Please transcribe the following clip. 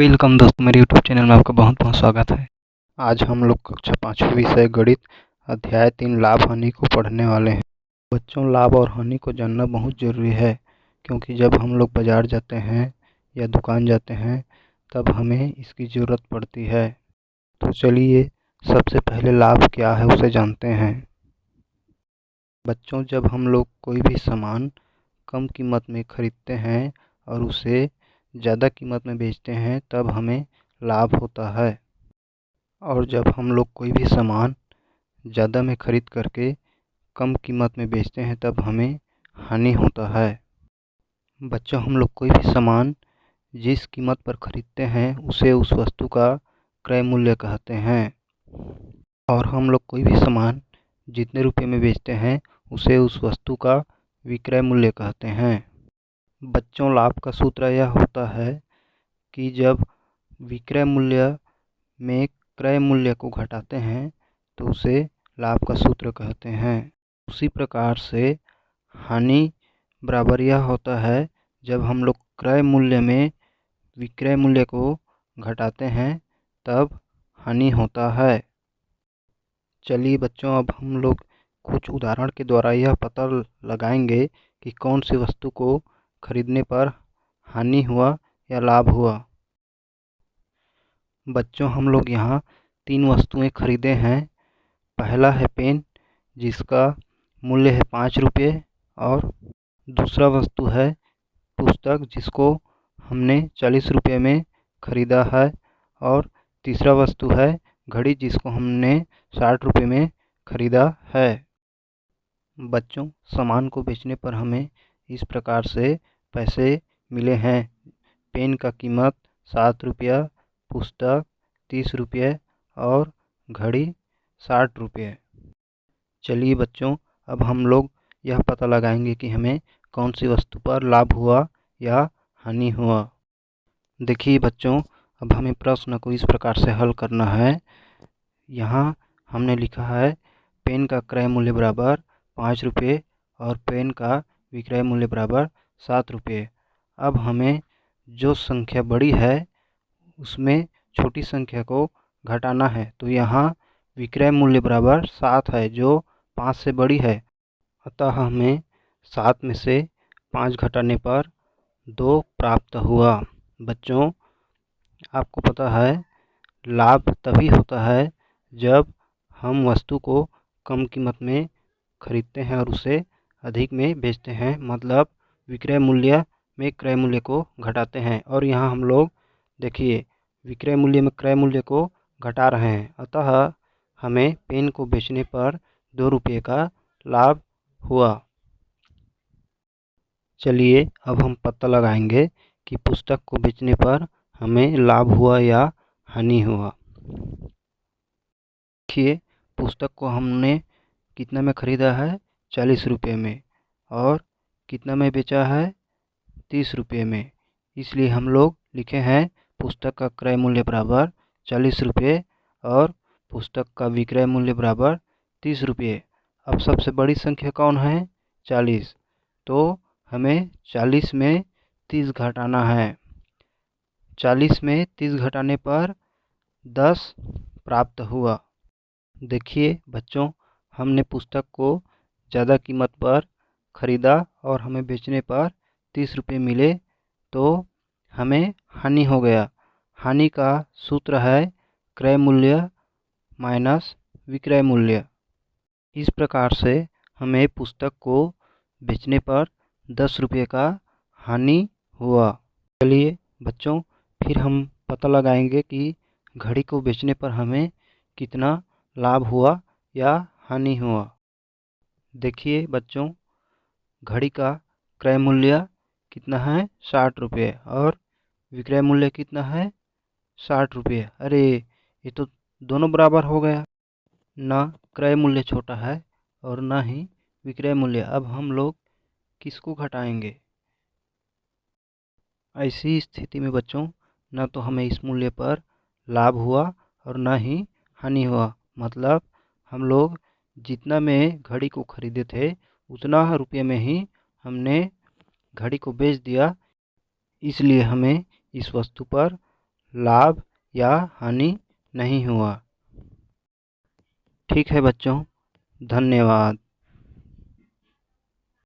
Welcome दोस्तों, मेरे YouTube channel में आपका बहुत बहुत स्वागत है। आज हम लोग कक्षा 5वीं विषय गणित अध्याय 3 लाभ हानि को पढ़ने वाले हैं। बच्चों, लाभ और हानि को जानना बहुत ज़रूरी है, क्योंकि जब हम लोग बाज़ार जाते हैं या दुकान जाते हैं तब हमें इसकी ज़रूरत पड़ती है। तो चलिए सबसे पहले लाभ क्या है उसे जानते हैं। बच्चों, जब हम लोग कोई भी सामान कम कीमत में खरीदते हैं और उसे ज़्यादा कीमत में बेचते हैं तब हमें लाभ होता है, और जब हम लोग कोई भी सामान ज़्यादा में खरीद करके कम कीमत में बेचते हैं तब हमें हानि होता है। बच्चों, हम लोग कोई भी सामान जिस कीमत पर खरीदते हैं उसे उस वस्तु का क्रय मूल्य कहते हैं, और हम लोग कोई भी सामान जितने रुपये में बेचते हैं उसे उस वस्तु का विक्रय मूल्य कहते हैं। बच्चों, लाभ का सूत्र यह होता है कि जब विक्रय मूल्य में क्रय मूल्य को घटाते हैं तो उसे लाभ का सूत्र कहते हैं। उसी प्रकार से हानि बराबर यह होता है जब हम लोग क्रय मूल्य में विक्रय मूल्य को घटाते हैं तब हानि होता है। चलिए बच्चों, अब हम लोग कुछ उदाहरण के द्वारा यह पता लगाएंगे कि कौन सी वस्तु को खरीदने पर हानि हुआ या लाभ हुआ। बच्चों, हम लोग यहाँ 3 वस्तुएं खरीदे हैं। पहला है पेन, जिसका मूल्य है 5 रुपये, और दूसरा वस्तु है पुस्तक, जिसको हमने 40 रुपये में ख़रीदा है, और तीसरा वस्तु है घड़ी, जिसको हमने 60 रुपये में ख़रीदा है। बच्चों, सामान को बेचने पर हमें इस प्रकार से पैसे मिले हैं। पेन का कीमत 7 रुपया, पुस्तक 30 रुपये और घड़ी 60 रुपये। चलिए बच्चों, अब हम लोग यह पता लगाएंगे कि हमें कौन सी वस्तु पर लाभ हुआ या हानि हुआ। देखिए बच्चों, अब हमें प्रश्न को इस प्रकार से हल करना है। यहाँ हमने लिखा है पेन का क्रय मूल्य बराबर 5 रुपये और पेन का विक्रय मूल्य बराबर 7 रुपये। अब हमें जो संख्या बड़ी है उसमें छोटी संख्या को घटाना है, तो यहाँ विक्रय मूल्य बराबर 7 है जो 5 से बड़ी है, अतः हमें 7 में से 5 घटाने पर 2 प्राप्त हुआ। बच्चों, आपको पता है लाभ तभी होता है जब हम वस्तु को कम कीमत में खरीदते हैं और उसे अधिक में बेचते हैं, मतलब विक्रय मूल्य में क्रय मूल्य को घटाते हैं। और यहाँ हम लोग देखिए विक्रय मूल्य में क्रय मूल्य को घटा रहे हैं, अतः हमें पेन को बेचने पर 2 रुपये का लाभ हुआ। चलिए अब हम पता लगाएंगे कि पुस्तक को बेचने पर हमें लाभ हुआ या हानि हुआ। देखिए, पुस्तक को हमने कितना में ख़रीदा है, 40 रुपये में, और कितना में बेचा है, 30 रुपये में। इसलिए हम लोग लिखे हैं पुस्तक का क्रय मूल्य बराबर 40 रुपये और पुस्तक का विक्रय मूल्य बराबर 30 रुपये। अब सबसे बड़ी संख्या कौन है, 40, तो हमें 40 में 30 घटाना है। 40 में 30 घटाने पर 10 प्राप्त हुआ। देखिए बच्चों, हमने पुस्तक को ज़्यादा कीमत पर ख़रीदा और हमें बेचने पर 30 रुपये मिले, तो हमें हानि हो गया। हानि का सूत्र है क्रय मूल्य माइनस विक्रय मूल्य। इस प्रकार से हमें पुस्तक को बेचने पर 10 रुपये का हानि हुआ। चलिए बच्चों, फिर हम पता लगाएंगे कि घड़ी को बेचने पर हमें कितना लाभ हुआ या हानि हुआ। देखिए बच्चों, घड़ी का क्रय मूल्य कितना है, 60 रुपये, और विक्रय मूल्य कितना है, 60 रुपये। अरे, ये तो दोनों बराबर हो गया, ना क्रय मूल्य छोटा है और ना ही विक्रय मूल्य। अब हम लोग किसको घटाएंगे। ऐसी स्थिति में बच्चों, ना तो हमें इस मूल्य पर लाभ हुआ और ना ही हानि हुआ, मतलब हम लोग जितना में घड़ी को खरीदे थे उतना रुपये में ही हमने घड़ी को बेच दिया, इसलिए हमें इस वस्तु पर लाभ या हानि नहीं हुआ। ठीक है बच्चों, धन्यवाद।